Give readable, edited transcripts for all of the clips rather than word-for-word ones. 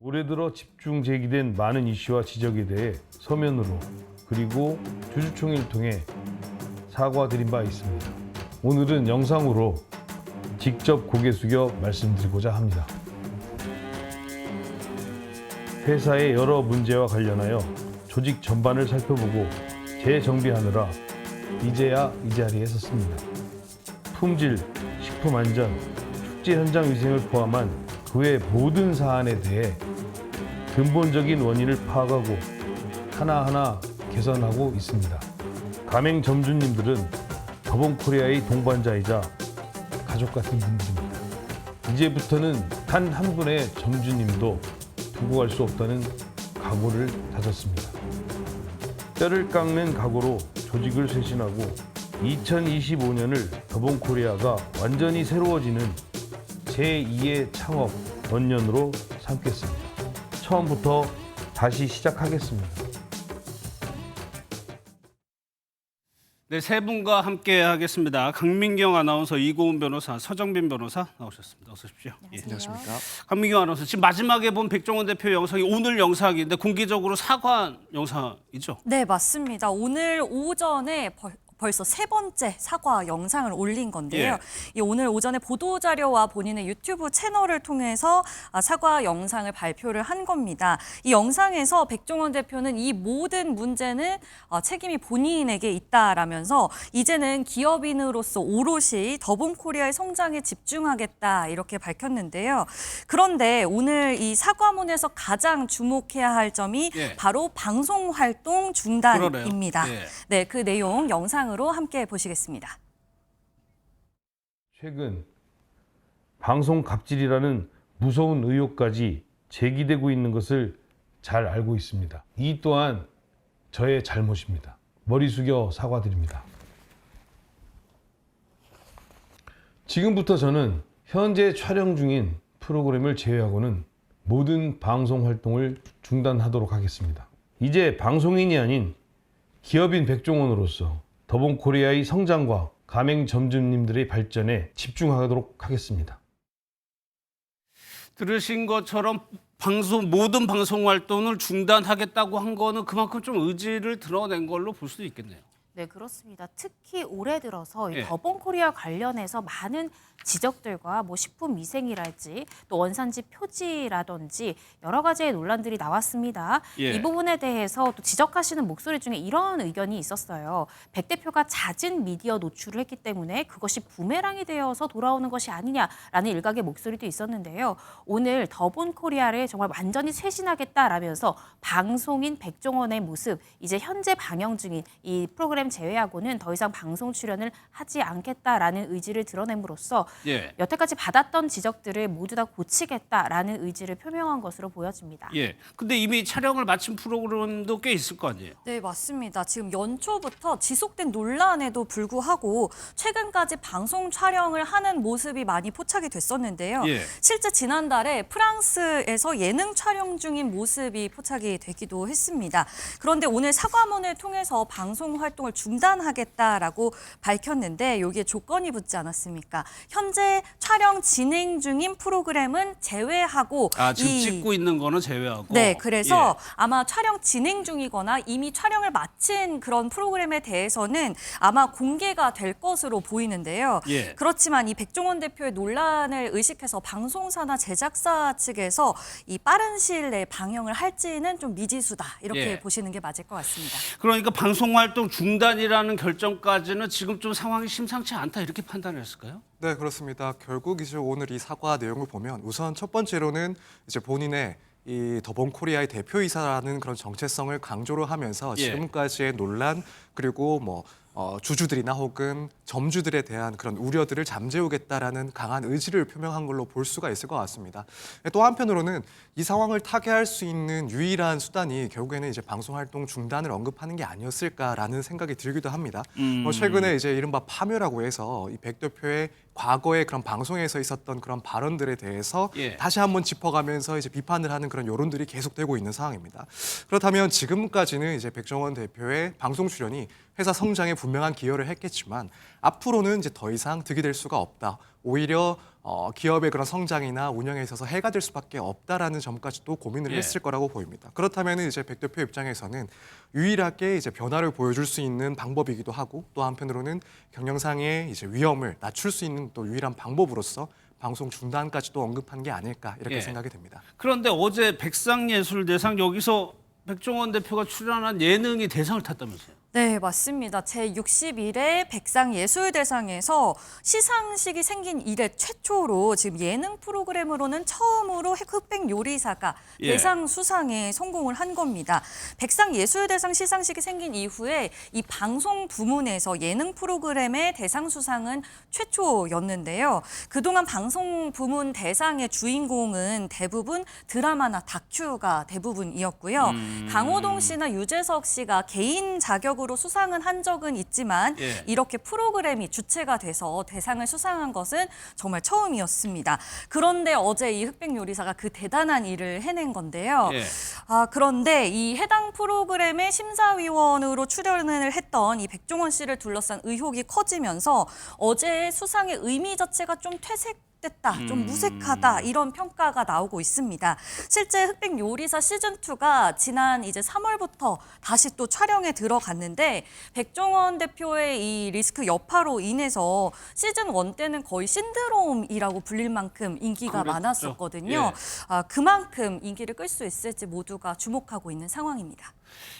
올해 들어 집중 제기된 많은 이슈와 지적에 대해 서면으로 그리고 주주총회를 통해 사과드린 바 있습니다. 오늘은 영상으로 직접 고개 숙여 말씀드리고자 합니다. 회사의 여러 문제와 관련하여 조직 전반을 살펴보고 재정비하느라 이제야 이 자리에 섰습니다. 품질, 식품 안전, 축제 현장 위생을 포함한 그 외 모든 사안에 대해 근본적인 원인을 파악하고 하나하나 개선하고 있습니다. 가맹 점주님들은 더본코리아의 동반자이자 가족 같은 분들입니다. 이제부터는 단 한 분의 점주님도 두고 갈 수 없다는 각오를 다졌습니다. 뼈를 깎는 각오로 조직을 쇄신하고 2025년을 더본코리아가 완전히 새로워지는 제2의 창업 원년으로 삼겠습니다. 처음부터 다시 시작하겠습니다. 네, 세 분과 함께 하겠습니다. 강민경 아나운서, 이고은 변호사, 서정빈 변호사 나오셨습니다. 어서 오십시오. 안녕하십니까. 강민경 아나운서, 지금 마지막에 본 백종원 대표 영상이 오늘 영상인데 공개적으로 사과 영상이죠? 네, 맞습니다. 오늘 오전에 벌써 세 번째 사과 영상을 올린 건데요. 이 오늘 오전에 보도자료와 본인의 유튜브 채널을 통해서 사과 영상을 발표를 한 겁니다. 이 영상에서 백종원 대표는 이 모든 문제는 책임이 본인에게 있다라면서 이제는 기업인으로서 오롯이 더본코리아의 성장에 집중하겠다 이렇게 밝혔는데요. 그런데 오늘 이 사과문에서 가장 주목해야 할 점이 바로 방송활동 중단입니다. 네, 그 내용 영상으로 함께 보시겠습니다. 최근 방송 갑질이라는 무서운 의혹까지 제기되고 있는 것을 잘 알고 있습니다. 이 또한 저의 잘못입니다. 머리 숙여 사과드립니다. 지금부터 저는 현재 촬영 중인 프로그램을 제외하고는 모든 방송 활동을 중단하도록 하겠습니다. 이제 방송인이 아닌 기업인 백종원으로서 더본코리아의 성장과 가맹 점주님들의 발전에 집중하도록 하겠습니다. 들으신 것처럼 모든 방송 활동을 중단하겠다고 한 거는 그만큼 좀 의지를 드러낸 걸로 볼 수도 있겠네요. 네, 그렇습니다. 특히 올해 들어서 이 더본코리아 관련해서 많은 지적들과 식품 위생이랄지 또 원산지 표지라든지 여러 가지의 논란들이 나왔습니다. 이 부분에 대해서 또 지적하시는 목소리 중에 이런 의견이 있었어요. 백 대표가 잦은 미디어 노출을 했기 때문에 그것이 부메랑이 되어서 돌아오는 것이 아니냐라는 일각의 목소리도 있었는데요. 오늘 더본코리아를 정말 완전히 쇄신하겠다라면서 방송인 백종원의 모습, 이제 현재 방영 중인 이 프로그램 제외하고는 더 이상 방송 출연을 하지 않겠다라는 의지를 드러냄으로써 여태까지 받았던 지적들을 모두 다 고치겠다라는 의지를 표명한 것으로 보여집니다. 근데 이미 촬영을 마친 프로그램도 꽤 있을 거 아니에요? 네, 맞습니다. 지금 연초부터 지속된 논란에도 불구하고 최근까지 방송 촬영을 하는 모습이 많이 포착이 됐었는데요. 실제 지난달에 프랑스에서 예능 촬영 중인 모습이 포착이 되기도 했습니다. 그런데 오늘 사과문을 통해서 방송 활동을 중단하겠다라고 밝혔는데 여기에 조건이 붙지 않았습니까? 현재 촬영 진행 중인 프로그램은 제외하고 지금 찍고 있는 거는 제외하고. 네, 그래서 아마 촬영 진행 중이거나 이미 촬영을 마친 그런 프로그램에 대해서는 아마 공개가 될 것으로 보이는데요. 그렇지만 이 백종원 대표의 논란을 의식해서 방송사나 제작사 측에서 이 빠른 시일 내에 방영을 할지는 좀 미지수다 이렇게 보시는 게 맞을 것 같습니다. 그러니까 방송 활동 중단이라는 결정까지는 지금 좀 상황이 심상치 않다 이렇게 판단했을까요? 네, 그렇습니다. 결국 이제 오늘 이 사과 내용을 보면 우선 첫 번째로는 이제 본인의 이 더본코리아의 대표이사라는 그런 정체성을 강조를 하면서 지금까지의 논란 그리고 주주들이나 혹은 점주들에 대한 그런 우려들을 잠재우겠다라는 강한 의지를 표명한 걸로 볼 수가 있을 것 같습니다. 또 한편으로는 이 상황을 타개할 수 있는 유일한 수단이 결국에는 이제 방송활동 중단을 언급하는 게 아니었을까라는 생각이 들기도 합니다. 최근에 이제 이른바 파묘라고 해서 이 백 대표의 과거에 그런 방송에서 있었던 그런 발언들에 대해서 다시 한번 짚어가면서 이제 비판을 하는 그런 여론들이 계속되고 있는 상황입니다. 그렇다면 지금까지는 이제 백종원 대표의 방송 출연이 회사 성장에 분명한 기여를 했겠지만 앞으로는 이제 더 이상 득이 될 수가 없다. 오히려 기업의 그런 성장이나 운영에 있어서 해가 될 수밖에 없다라는 점까지도 고민을 예. 했을 거라고 보입니다. 그렇다면 이제 백 대표 입장에서는 유일하게 이제 변화를 보여줄 수 있는 방법이기도 하고 또 한편으로는 경영상의 이제 위험을 낮출 수 있는 또 유일한 방법으로서 방송 중단까지도 언급한 게 아닐까 이렇게 예. 생각이 됩니다. 그런데 어제 백상예술대상 여기서 백종원 대표가 출연한 예능이 대상을 탔다면서요? 네, 맞습니다. 제61회 백상예술대상에서 시상식이 생긴 이래 최초로 지금 예능 프로그램으로는 처음으로 흑백 요리사가 예. 대상 수상에 성공을 한 겁니다. 백상예술대상 시상식이 생긴 이후에 이 방송 부문에서 예능 프로그램의 대상 수상은 최초였는데요. 그동안 방송 부문 대상의 주인공은 대부분 드라마나 다큐가 대부분이었고요. 강호동 씨나 유재석 씨가 개인 자격으로 수상은 한 적은 있지만 예. 이렇게 프로그램이 주체가 돼서 대상을 수상한 것은 정말 처음이었습니다. 그런데 어제 이 흑백 요리사가 그 대단한 일을 해낸 건데요. 예. 그런데 이 해당 프로그램의 심사위원으로 출연을 했던 이 백종원 씨를 둘러싼 의혹이 커지면서 어제의 수상의 의미 자체가 좀 퇴색됐다, 좀 무색하다 이런 평가가 나오고 있습니다. 실제 흑백 요리사 시즌2가 지난 이제 3월부터 다시 또 촬영에 들어갔는데 백종원 대표의 이 리스크 여파로 인해서 시즌1 때는 거의 신드롬이라고 불릴 만큼 인기가 그랬죠. 많았었거든요. 예. 그만큼 인기를 끌 수 있을지 모두가 주목하고 있는 상황입니다.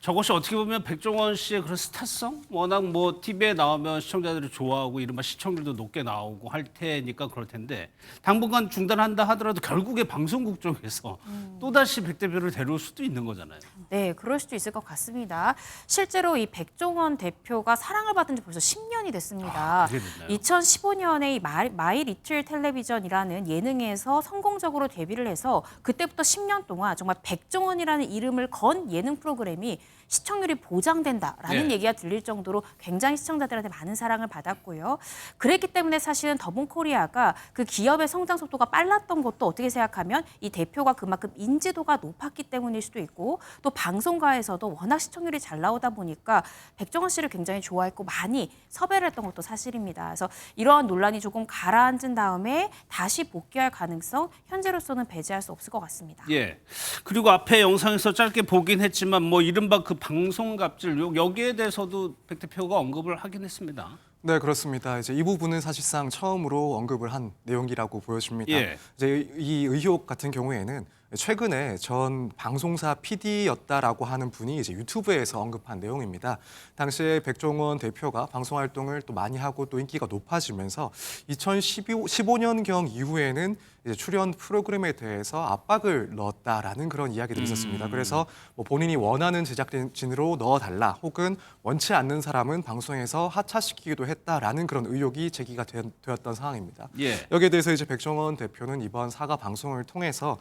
저것이 어떻게 보면 백종원 씨의 그런 스타성? 워낙 뭐 TV에 나오면 시청자들이 좋아하고 이른바 시청률도 높게 나오고 할 테니까 그럴 텐데 당분간 중단한다 하더라도 결국에 방송국 쪽에서 또다시 백 대표를 데려올 수도 있는 거잖아요. 네, 그럴 수도 있을 것 같습니다. 실제로 이 백종원 대표가 사랑을 받은 지 벌써 10년이 됐습니다. 그게 됐나요? 2015년에 이 마이 리틀 텔레비전이라는 예능에서 성공적으로 데뷔를 해서 그때부터 10년 동안 정말 백종원이라는 이름을 건 예능 프로그램이 시청률이 보장된다라는 네. 얘기가 들릴 정도로 굉장히 시청자들한테 많은 사랑을 받았고요. 그랬기 때문에 사실은 더본코리아가 그 기업의 성장 속도가 빨랐던 것도 어떻게 생각하면 이 대표가 그만큼 인지도가 높았기 때문일 수도 있고 또 방송가에서도 워낙 시청률이 잘 나오다 보니까 백종원 씨를 굉장히 좋아했고 많이 섭외를 했던 것도 사실입니다. 그래서 이러한 논란이 조금 가라앉은 다음에 다시 복귀할 가능성 현재로서는 배제할 수 없을 것 같습니다. 예. 그리고 앞에 영상에서 짧게 보긴 했지만 뭐 이른바 그 방송 갑질 의혹 여기에 대해서도 백 대표가 언급을 하긴 했습니다. 네, 그렇습니다. 이제 이 부분은 사실상 처음으로 언급을 한 내용이라고 보여집니다. 예. 이제 이 의혹 같은 경우에는 최근에 전 방송사 PD였다라고 하는 분이 이제 유튜브에서 언급한 내용입니다. 당시에 백종원 대표가 방송 활동을 또 많이 하고 또 인기가 높아지면서 2015년경 이후에는 이제 출연 프로그램에 대해서 압박을 넣었다라는 그런 이야기들이 있었습니다. 그래서 뭐 본인이 원하는 제작진으로 넣어달라 혹은 원치 않는 사람은 방송에서 하차시키기도 했다라는 그런 의혹이 제기가 되었던 상황입니다. 예. 여기에 대해서 이제 백종원 대표는 이번 사과 방송을 통해서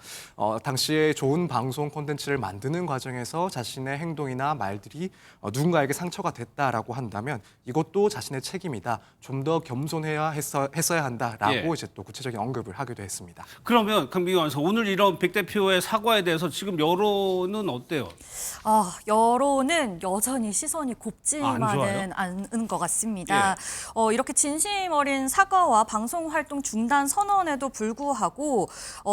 당시에 좋은 방송 콘텐츠를 만드는 과정에서 자신의 행동이나 말들이 누군가에게 상처가 됐다라고 한다면 이것도 자신의 책임이다. 좀 더 겸손해야 했어야 한다라고 예. 이제 또 구체적인 언급을 하기도 했습니다. 그러면 강민경 원사 오늘 이런 백 대표의 사과에 대해서 지금 여론은 어때요? 여론은 여전히 시선이 안 곱지만은 좋아요? 않은 것 같습니다. 이렇게 진심 어린 사과와 방송 활동 중단 선언에도 불구하고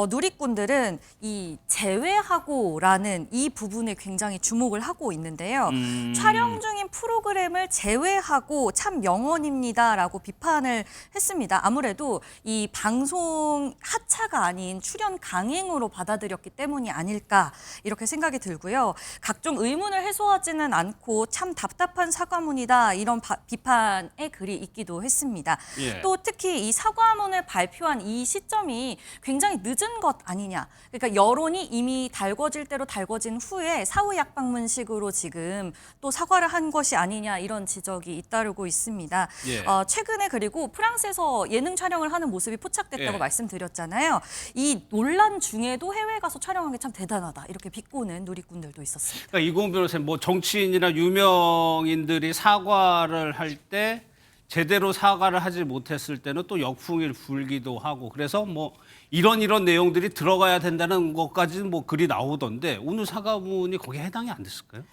누리꾼들은 이 제외하고라는 이 부분에 굉장히 주목을 하고 있는데요. 촬영 중인 프로그램을 제외하고 참 영원입니다라고 비판을 했습니다. 아무래도 이 방송 하차가 아닌 출연 강행으로 받아들였기 때문이 아닐까 이렇게 생각이 들고요. 각종 의문을 해소하지는 않고 참 답답한 사과문이다 이런 비판의 글이 있기도 했습니다. 예. 또 특히 이 사과문을 발표한 이 시점이 굉장히 늦은 것 아니냐. 그러니까 여론이 이미 달궈질 대로 달궈진 후에 사후 약방문식으로 지금 또 사과를 한 것이 아니냐 이런 지적이 잇따르고 있습니다. 예. 최근에 그리고 프랑스에서 예능 촬영을 하는 모습이 포착됐다고 예. 말씀드렸잖아요. 이 논란 중에도 해외 가서 촬영한 게 참 대단하다 이렇게 비꼬는 누리꾼들도 있었습니다. 그러니까 이고은 변호사님 뭐 정치인이나 유명인들이 사과를 할 때 제대로 사과를 하지 못했을 때는 또 역풍이 불기도 하고 그래서 뭐 이런 내용들이 들어가야 된다는 것까지는 뭐 글이 나오던데 오늘 사과문이 거기에 해당이 안 됐을까요?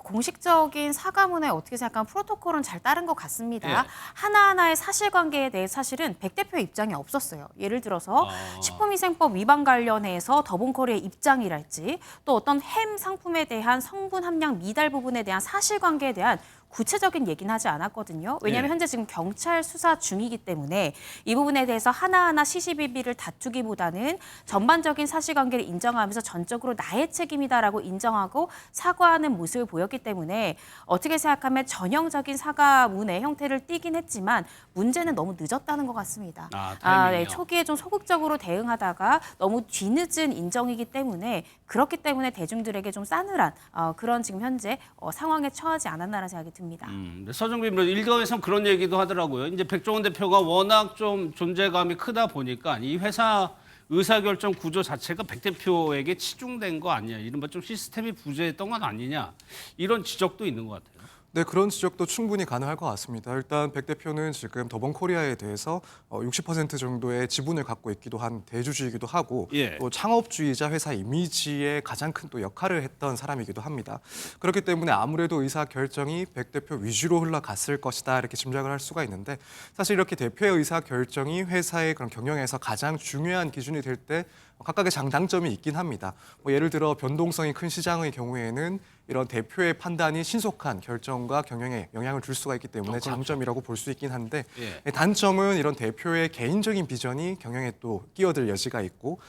공식적인 사과문에 어떻게 생각하면 프로토콜은 잘 따른 것 같습니다. 예. 하나하나의 사실관계에 대해 사실은 백 대표의 입장이 없었어요. 예를 들어서 식품위생법 위반 관련해서 더본코리아의 입장이랄지 또 어떤 햄 상품에 대한 성분 함량 미달 부분에 대한 사실관계에 대한 구체적인 얘기는 하지 않았거든요. 왜냐하면 예. 현재 지금 경찰 수사 중이기 때문에 이 부분에 대해서 하나하나 시시비비를 다투기보다는 전반적인 사실관계를 인정하면서 전적으로 나의 책임이다라고 인정하고 사과하는 모습을 보였기 때문에 어떻게 생각하면 전형적인 사과문의 형태를 띠긴 했지만 문제는 너무 늦었다는 것 같습니다. 타이밍이요. 초기에 좀 소극적으로 대응하다가 너무 뒤늦은 인정이기 때문에 그렇기 때문에 대중들에게 좀 싸늘한 그런 지금 현재 상황에 처하지 않았나라는 생각이 듭니다. 근데 서정빈 변호사 일각에서는 그런 얘기도 하더라고요. 이제 백종원 대표가 워낙 좀 존재감이 크다 보니까 이 회사 의사결정 구조 자체가 백 대표에게 치중된 거 아니냐, 이른바 좀 시스템이 부재했던 건 아니냐 이런 지적도 있는 것 같아요. 네, 그런 지적도 충분히 가능할 것 같습니다. 일단 백 대표는 지금 더본코리아에 대해서 60% 정도의 지분을 갖고 있기도 한 대주주이기도 하고 예. 또 창업주의자 회사 이미지에 가장 큰 또 역할을 했던 사람이기도 합니다. 그렇기 때문에 아무래도 의사 결정이 백 대표 위주로 흘러갔을 것이다 이렇게 짐작을 할 수가 있는데 사실 이렇게 대표의 의사 결정이 회사의 그런 경영에서 가장 중요한 기준이 될 때 각각의 장단점이 있긴 합니다. 뭐 예를 들어 변동성이 큰 시장의 경우에는 이런 대표의 판단이 신속한 결정과 경영에 영향을 줄 수가 있기 때문에 그렇죠. 장점이라고 볼 수 있긴 한데 예. 단점은 이런 대표의 개인적인 비전이 경영에 또 끼어들 여지가 있고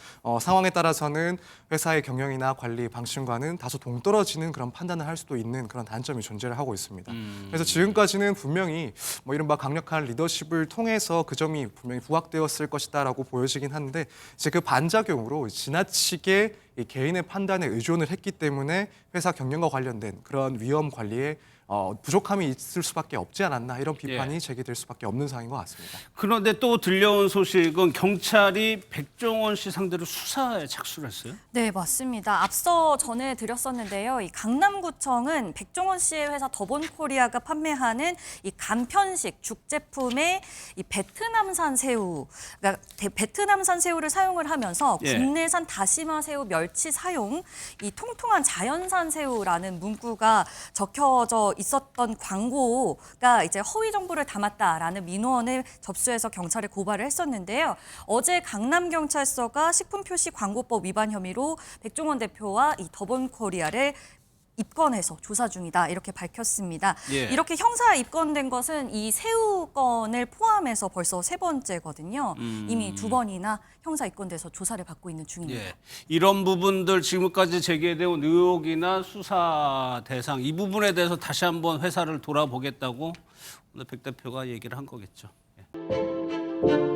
상황에 따라서는 회사의 경영이나 관리 방침과는 다소 동떨어지는 그런 판단을 할 수도 있는 그런 단점이 존재를 하고 있습니다. 그래서 지금까지는 분명히 뭐 이른바 강력한 리더십을 통해서 그 점이 분명히 부각되었을 것이다라고 보여지긴 한데 이제 그 반작용으로 지나치게 이 개인의 판단에 의존을 했기 때문에 회사 경영과 관련된 그런 위험 관리에 부족함이 있을 수밖에 없지 않았나 이런 비판이 예. 제기될 수밖에 없는 상황인 것 같습니다. 그런데 또 들려온 소식은 경찰이 백종원 씨 상대로 수사에 착수를 했어요? 네, 맞습니다. 앞서 전해드렸었는데요. 이 강남구청은 백종원 씨의 회사 더본코리아가 판매하는 이 간편식 죽 제품에 이 베트남산 새우, 그러니까 베트남산 새우를 사용을 하면서 예. 국내산 다시마 새우, 멸치 사용, 이 통통한 자연산 새우라는 문구가 적혀져 있었던 광고가 이제 허위 정보를 담았다라는 민원을 접수해서 경찰에 고발을 했었는데요. 어제 강남경찰서가 식품표시광고법 위반 혐의로 백종원 대표와 이 더본코리아를 입건해서 조사 중이다 이렇게 밝혔습니다. 예. 이렇게 형사 입건된 것은 이 새우 건을 포함해서 벌써 세 번째거든요. 이미 두 번이나 형사 입건돼서 조사를 받고 있는 중입니다. 예. 이런 부분들 지금까지 제기해온 의혹이나 수사 대상 이 부분에 대해서 다시 한번 회사를 돌아보겠다고 오늘 백 대표가 얘기를 한 거겠죠. 예.